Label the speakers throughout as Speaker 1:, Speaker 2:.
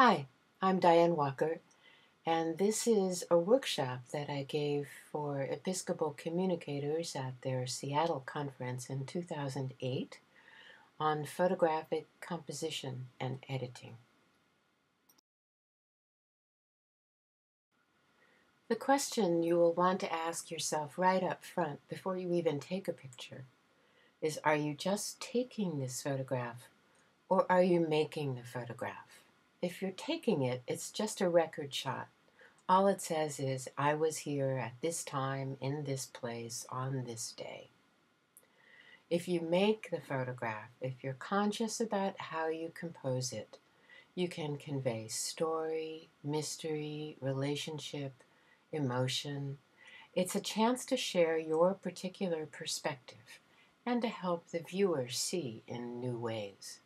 Speaker 1: Hi, I'm Diane Walker, and this is a workshop that I gave for Episcopal Communicators at their Seattle conference in 2008 on photographic composition and editing. The question you will want to ask yourself right up front before you even take a picture is, are you just taking this photograph or are you making the photograph? If you're taking it, it's just a record shot. All it says is, I was here at this time, in this place, on this day. If you make the photograph, if you're conscious about how you compose it, you can convey story, mystery, relationship, emotion. It's a chance to share your particular perspective and to help the viewer see in new ways.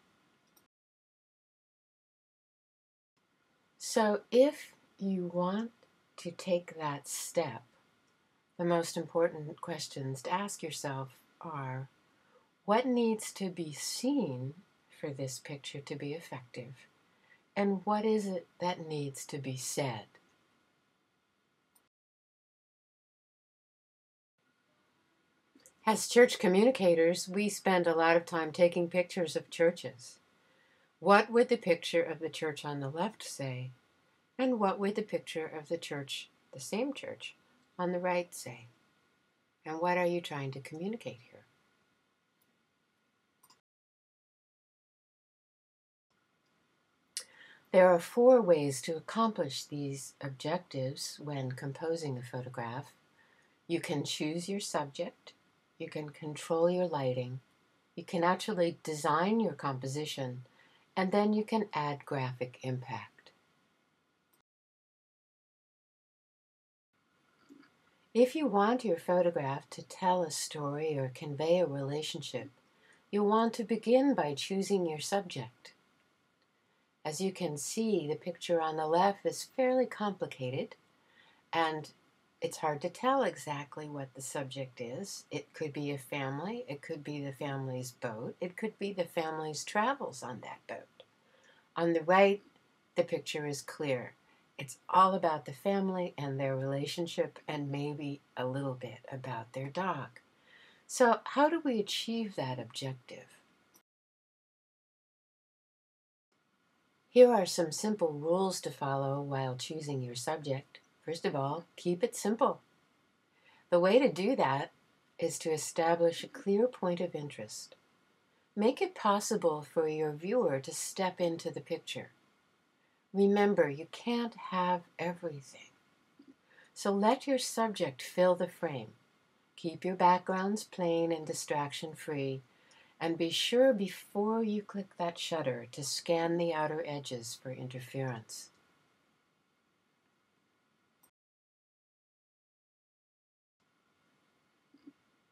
Speaker 1: So if you want to take that step, the most important questions to ask yourself are, what needs to be seen for this picture to be effective? And what is it that needs to be said? As church communicators, we spend a lot of time taking pictures of churches. What would the picture of the church on the left say? And what would the picture of the church, the same church, on the right say? And what are you trying to communicate here? There are 4 ways to accomplish these objectives when composing a photograph. You can choose your subject, you can control your lighting, you can actually design your composition, and then you can add graphic impact. If you want your photograph to tell a story or convey a relationship, you'll want to begin by choosing your subject. As you can see, the picture on the left is fairly complicated, and it's hard to tell exactly what the subject is. It could be a family, it could be the family's boat, it could be the family's travels on that boat. On the right, the picture is clear. It's all about the family and their relationship and maybe a little bit about their dog. So how do we achieve that objective? Here are some simple rules to follow while choosing your subject. First of all, keep it simple. The way to do that is to establish a clear point of interest. Make it possible for your viewer to step into the picture. Remember, you can't have everything. So let your subject fill the frame. Keep your backgrounds plain and distraction-free, and be sure before you click that shutter to scan the outer edges for interference.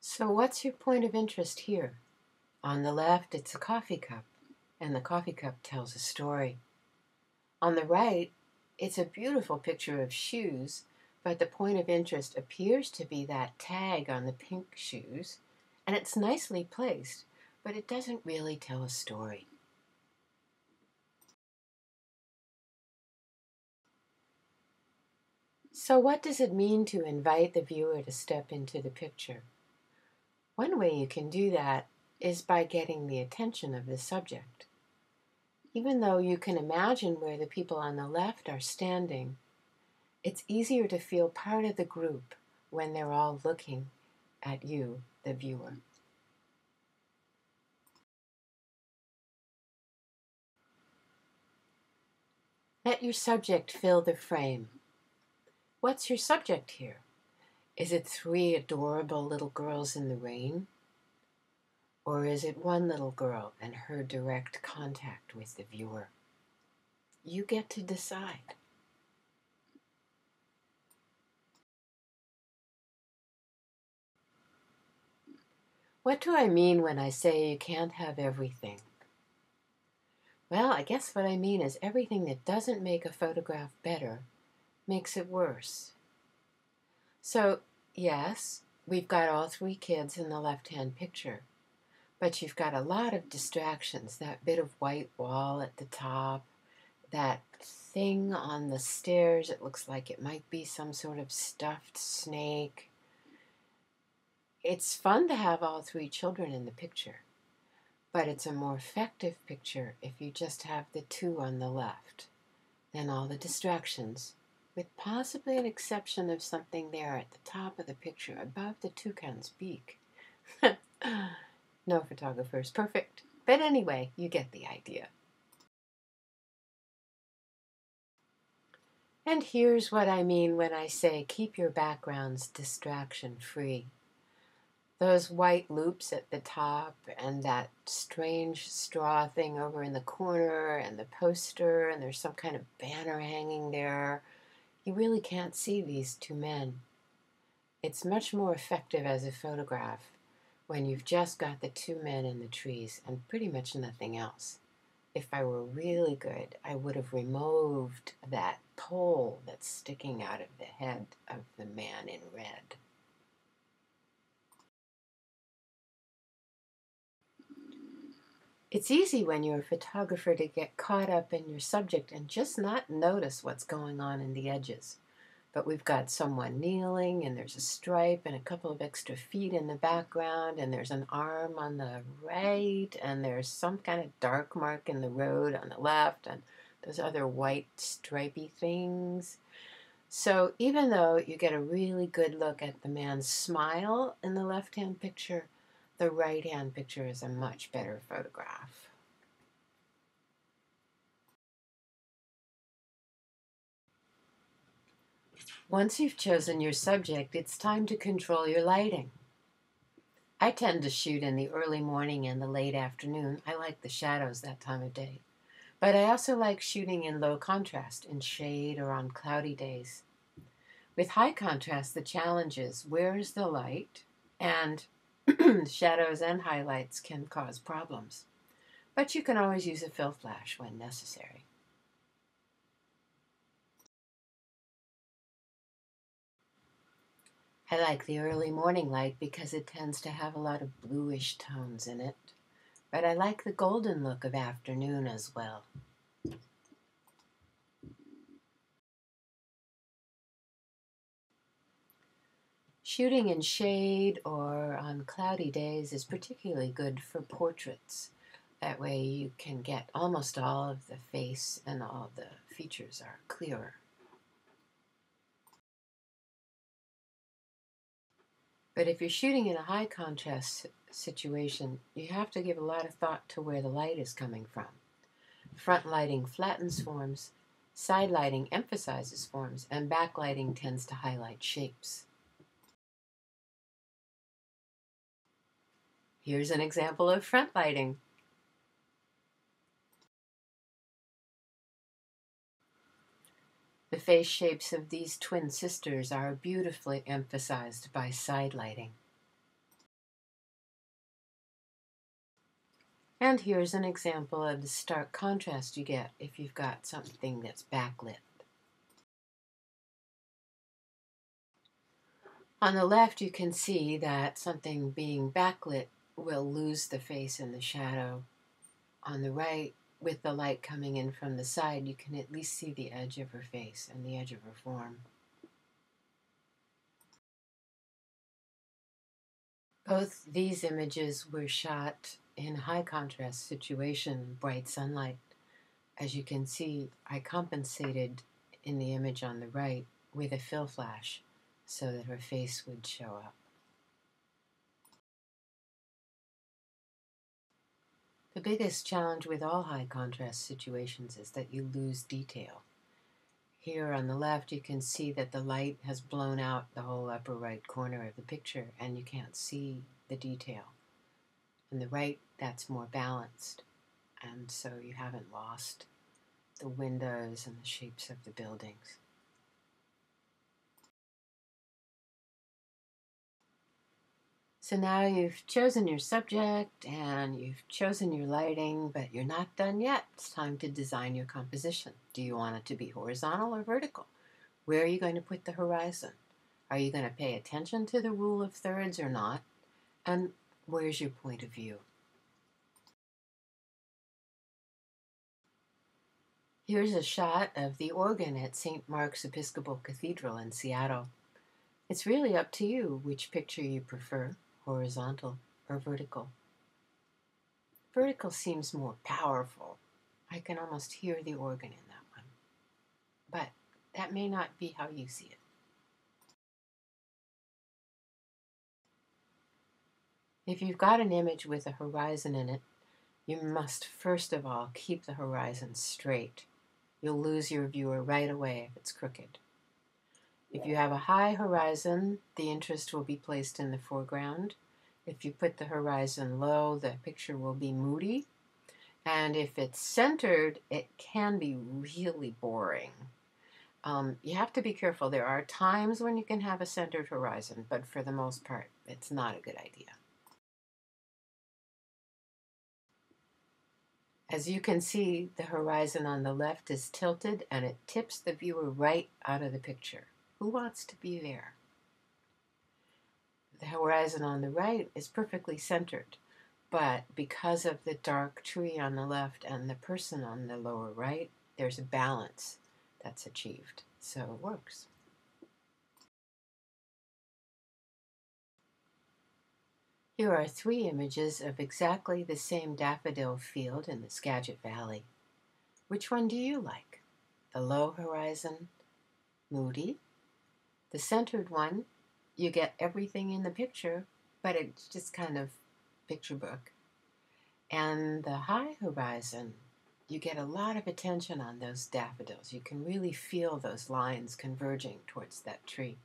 Speaker 1: So what's your point of interest here? On the left, it's a coffee cup, and the coffee cup tells a story. On the right, it's a beautiful picture of shoes, but the point of interest appears to be that tag on the pink shoes, and it's nicely placed, but it doesn't really tell a story. So what does it mean to invite the viewer to step into the picture? One way you can do that is by getting the attention of the subject. Even though you can imagine where the people on the left are standing, it's easier to feel part of the group when they're all looking at you, the viewer. Let your subject fill the frame. What's your subject here? Is it 3 adorable little girls in the rain? Or is it one little girl and her direct contact with the viewer? You get to decide. What do I mean when I say you can't have everything? Well, I guess what I mean is everything that doesn't make a photograph better makes it worse. So, yes, we've got all 3 kids in the left-hand picture, but you've got a lot of distractions, that bit of white wall at the top, that thing on the stairs. It looks like it might be some sort of stuffed snake. It's fun to have all three children in the picture, but it's a more effective picture if you just have the two on the left. Then all the distractions, with possibly an exception of something there at the top of the picture above the toucan's beak. No photographer is perfect, but anyway, you get the idea. And here's what I mean when I say keep your backgrounds distraction-free. Those white loops at the top and that strange straw thing over in the corner and the poster, and there's some kind of banner hanging there. You really can't see these two men. It's much more effective as a photograph when you've just got the two men in the trees and pretty much nothing else. If I were really good, I would have removed that pole that's sticking out of the head of the man in red. It's easy when you're a photographer to get caught up in your subject and just not notice what's going on in the edges. But we've got someone kneeling, and there's a stripe and a couple of extra feet in the background, and there's an arm on the right, and there's some kind of dark mark in the road on the left, and those other white stripy things. So even though you get a really good look at the man's smile in the left-hand picture, the right-hand picture is a much better photograph. Once you've chosen your subject, it's time to control your lighting. I tend to shoot in the early morning and the late afternoon. I like the shadows that time of day. But I also like shooting in low contrast, in shade or on cloudy days. With high contrast, the challenge is where is the light? And shadows and highlights can cause problems. But you can always use a fill flash when necessary. I like the early morning light because it tends to have a lot of bluish tones in it. But I like the golden look of afternoon as well. Shooting in shade or on cloudy days is particularly good for portraits. That way you can get almost all of the face and all the features are clearer. But if you're shooting in a high contrast situation, you have to give a lot of thought to where the light is coming from. Front lighting flattens forms, side lighting emphasizes forms, and backlighting tends to highlight shapes. Here's an example of front lighting. The face shapes of these twin sisters are beautifully emphasized by side lighting. And here's an example of the stark contrast you get if you've got something that's backlit. On the left, you can see that something being backlit will lose the face in the shadow. On the right, with the light coming in from the side, you can at least see the edge of her face and the edge of her form. Both these images were shot in high contrast situation, bright sunlight. As you can see, I compensated in the image on the right with a fill flash so that her face would show up. The biggest challenge with all high contrast situations is that you lose detail. Here on the left, you can see that the light has blown out the whole upper right corner of the picture and you can't see the detail. On the right, that's more balanced, and so you haven't lost the windows and the shapes of the buildings. So now you've chosen your subject and you've chosen your lighting, but you're not done yet. It's time to design your composition. Do you want it to be horizontal or vertical? Where are you going to put the horizon? Are you going to pay attention to the rule of thirds or not? And where's your point of view? Here's a shot of the organ at St. Mark's Episcopal Cathedral in Seattle. It's really up to you which picture you prefer, horizontal or vertical. Vertical seems more powerful. I can almost hear the organ in that one. But that may not be how you see it. If you've got an image with a horizon in it, you must first of all keep the horizon straight. You'll lose your viewer right away if it's crooked. If you have a high horizon, the interest will be placed in the foreground. If you put the horizon low, the picture will be moody. And if it's centered, it can be really boring. You have to be careful. There are times when you can have a centered horizon, but for the most part, it's not a good idea. As you can see, the horizon on the left is tilted and it tips the viewer right out of the picture. Who wants to be there? The horizon on the right is perfectly centered, but because of the dark tree on the left and the person on the lower right, there's a balance that's achieved, so it works. Here are 3 images of exactly the same daffodil field in the Skagit Valley. Which one do you like? The low horizon, moody. The centered one, you get everything in the picture, but it's just kind of picture book. And the high horizon, you get a lot of attention on those daffodils. You can really feel those lines converging towards that tree.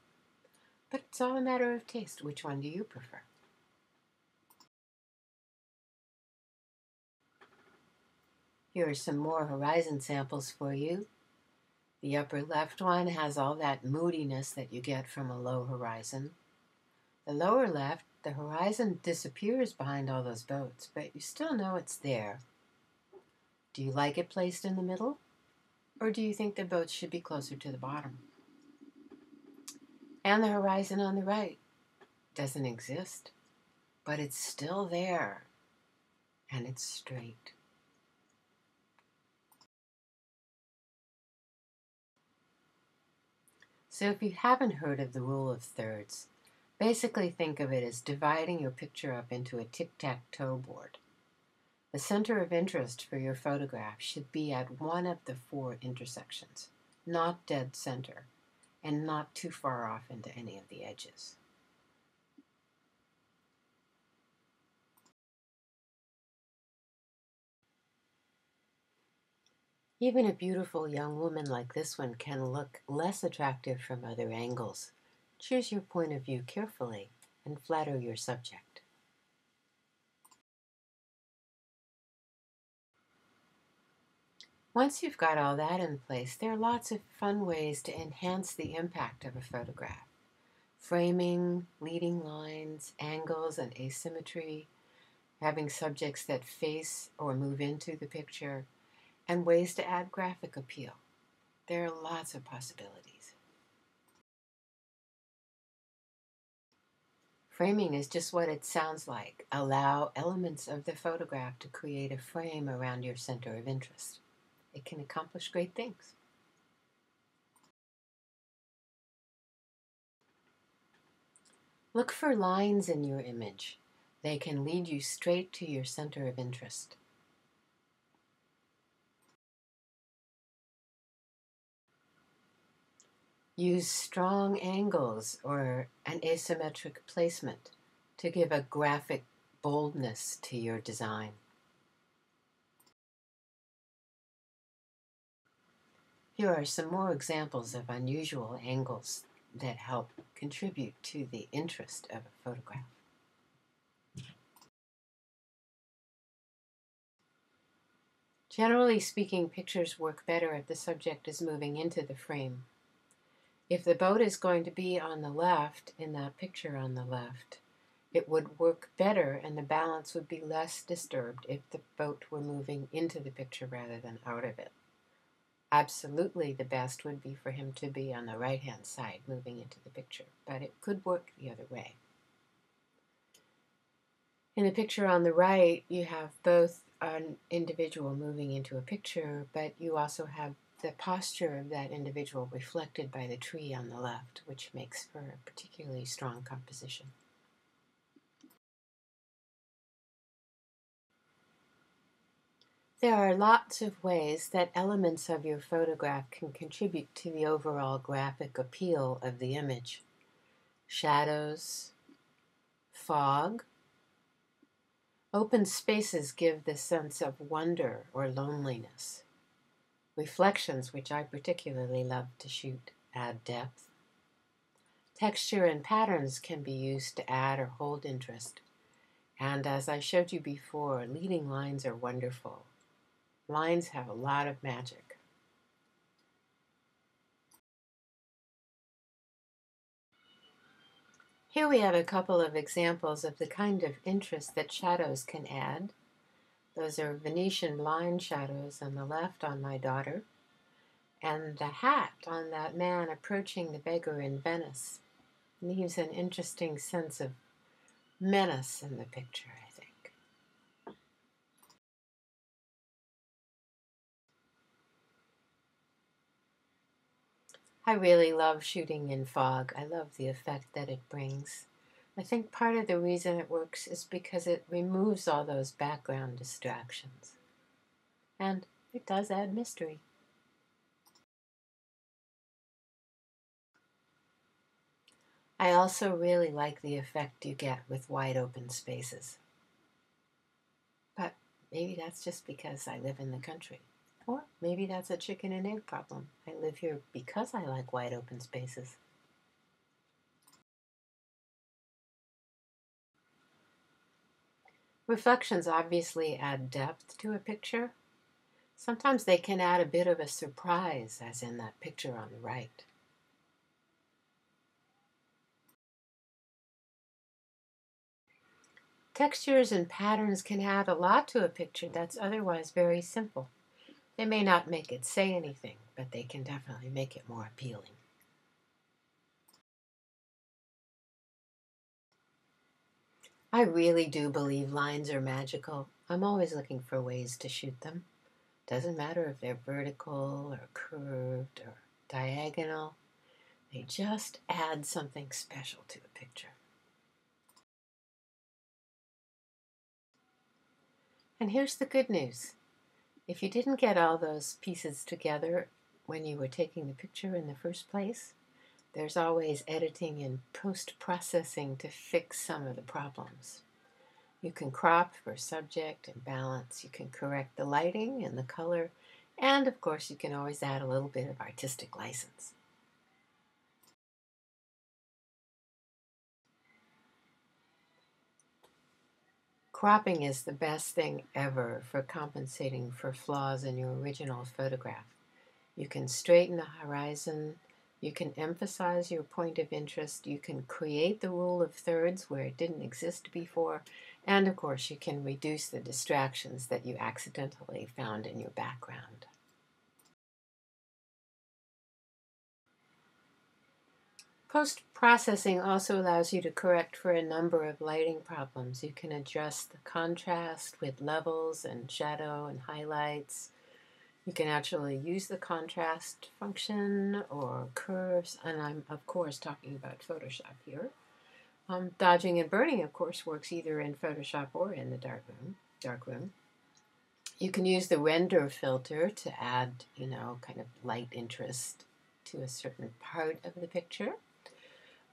Speaker 1: But it's all a matter of taste. Which one do you prefer? Here are some more horizon samples for you. The upper left one has all that moodiness that you get from a low horizon. The lower left, the horizon disappears behind all those boats, but you still know it's there. Do you like it placed in the middle? Or do you think the boats should be closer to the bottom? And the horizon on the right doesn't exist, but it's still there, and it's straight. So if you haven't heard of the rule of thirds, basically think of it as dividing your picture up into a tic-tac-toe board. The center of interest for your photograph should be at one of the 4 intersections, not dead center, and not too far off into any of the edges. Even a beautiful young woman like this one can look less attractive from other angles. Choose your point of view carefully and flatter your subject. Once you've got all that in place, there are lots of fun ways to enhance the impact of a photograph. Framing, leading lines, angles and asymmetry, having subjects that face or move into the picture, and ways to add graphic appeal. There are lots of possibilities. Framing is just what it sounds like. Allow elements of the photograph to create a frame around your center of interest. It can accomplish great things. Look for lines in your image. They can lead you straight to your center of interest. Use strong angles or an asymmetric placement to give a graphic boldness to your design. Here are some more examples of unusual angles that help contribute to the interest of a photograph. Generally speaking, pictures work better if the subject is moving into the frame. If the boat is going to be on the left, in that picture on the left, it would work better and the balance would be less disturbed if the boat were moving into the picture rather than out of it. Absolutely the best would be for him to be on the right-hand side moving into the picture, but it could work the other way. In the picture on the right, you have both an individual moving into a picture, but you also have the posture of that individual reflected by the tree on the left, which makes for a particularly strong composition. There are lots of ways that elements of your photograph can contribute to the overall graphic appeal of the image. Shadows, fog. Open spaces give the sense of wonder or loneliness. Reflections, which I particularly love to shoot, add depth. Texture and patterns can be used to add or hold interest. And as I showed you before, leading lines are wonderful. Lines have a lot of magic. Here we have a couple of examples of the kind of interest that shadows can add. Those are Venetian blind shadows on the left on my daughter, and the hat on that man approaching the beggar in Venice leaves an interesting sense of menace in the picture, I think. I really love shooting in fog. I love the effect that it brings. I think part of the reason it works is because it removes all those background distractions. And it does add mystery. I also really like the effect you get with wide open spaces. But maybe that's just because I live in the country. Or maybe that's a chicken and egg problem. I live here because I like wide open spaces. Reflections obviously add depth to a picture. Sometimes they can add a bit of a surprise, as in that picture on the right. Textures and patterns can add a lot to a picture that's otherwise very simple. They may not make it say anything, but they can definitely make it more appealing. I really do believe lines are magical. I'm always looking for ways to shoot them. Doesn't matter if they're vertical or curved or diagonal. They just add something special to a picture. And here's the good news. If you didn't get all those pieces together when you were taking the picture in the first place, there's always editing and post-processing to fix some of the problems. You can crop for subject and balance. You can correct the lighting and the color. And of course, you can always add a little bit of artistic license. Cropping is the best thing ever for compensating for flaws in your original photograph. You can straighten the horizon, you can emphasize your point of interest, you can create the rule of thirds where it didn't exist before, and of course you can reduce the distractions that you accidentally found in your background. Post-processing also allows you to correct for a number of lighting problems. You can adjust the contrast with levels and shadow and highlights. You can actually use the contrast function or curves, and I'm of course talking about Photoshop here. Dodging and burning, of course, works either in Photoshop or in the darkroom. You can use the render filter to add, kind of light interest to a certain part of the picture,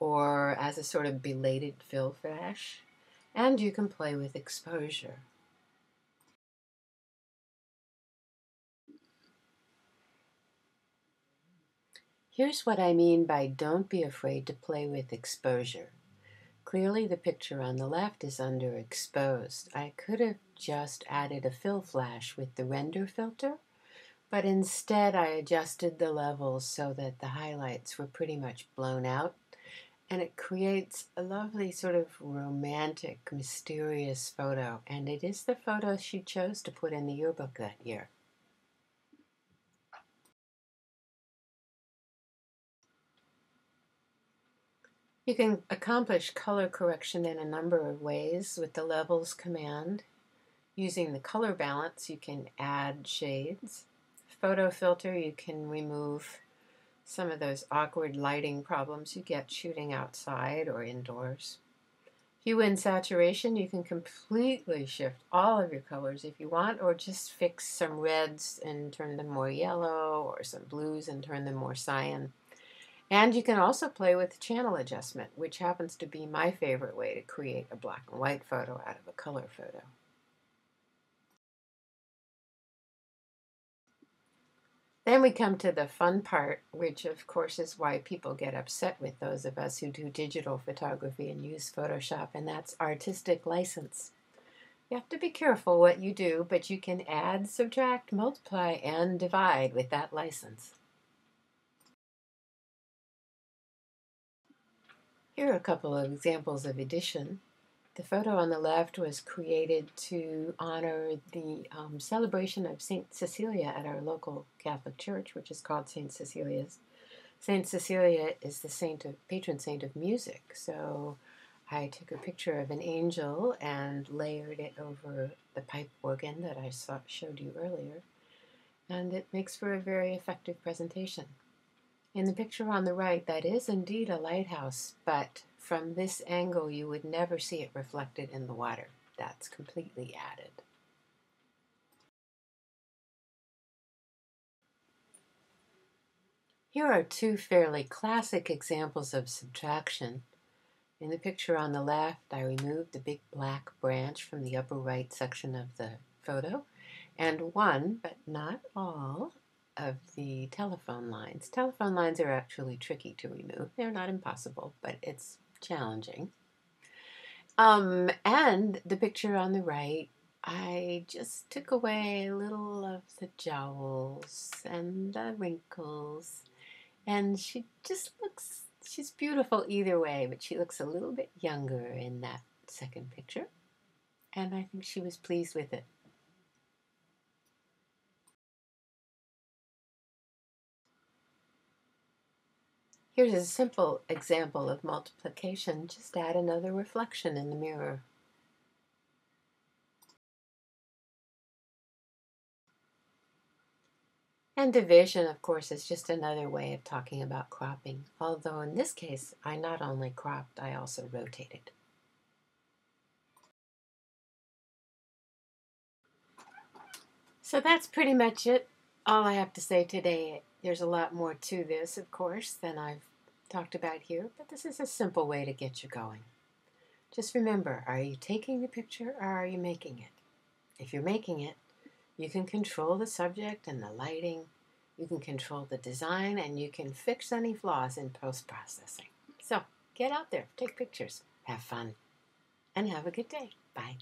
Speaker 1: or as a sort of belated fill flash, and you can play with exposure. Here's what I mean by don't be afraid to play with exposure. Clearly the picture on the left is underexposed. I could have just added a fill flash with the render filter, but instead I adjusted the levels so that the highlights were pretty much blown out, and it creates a lovely sort of romantic, mysterious photo, and it is the photo she chose to put in the yearbook that year. You can accomplish color correction in a number of ways with the levels command. Using the color balance, you can add shades. Photo filter, you can remove some of those awkward lighting problems you get shooting outside or indoors. Hue and saturation, you can completely shift all of your colors if you want, or just fix some reds and turn them more yellow, or some blues and turn them more cyan. And you can also play with channel adjustment, which happens to be my favorite way to create a black and white photo out of a color photo. Then we come to the fun part, which of course is why people get upset with those of us who do digital photography and use Photoshop, and that's artistic license. You have to be careful what you do, but you can add, subtract, multiply, and divide with that license. Here are a couple of examples of addition. The photo on the left was created to honor the celebration of St. Cecilia at our local Catholic church, which is called St. Cecilia's. St. Cecilia is the patron saint of music, so I took a picture of an angel and layered it over the pipe organ that I showed you earlier, and it makes for a very effective presentation. In the picture on the right, that is indeed a lighthouse, but from this angle you would never see it reflected in the water. That's completely added. Here are two fairly classic examples of subtraction. In the picture on the left, I removed the big black branch from the upper right section of the photo, and one, but not all, of the telephone lines. Telephone lines are actually tricky to remove. They're not impossible, but it's challenging. And the picture on the right, I just took away a little of the jowls and the wrinkles, and she just looks, she's beautiful either way, but she looks a little bit younger in that second picture, and I think she was pleased with it. Here's a simple example of multiplication. Just add another reflection in the mirror. And division, of course, is just another way of talking about cropping, although in this case, I not only cropped, I also rotated. So that's pretty much it. All I have to say today. There's a lot more to this, of course, than I've talked about here, but this is a simple way to get you going. Just remember, are you taking the picture or are you making it? If you're making it, you can control the subject and the lighting, you can control the design, and you can fix any flaws in post-processing. So get out there, take pictures, have fun, and have a good day. Bye.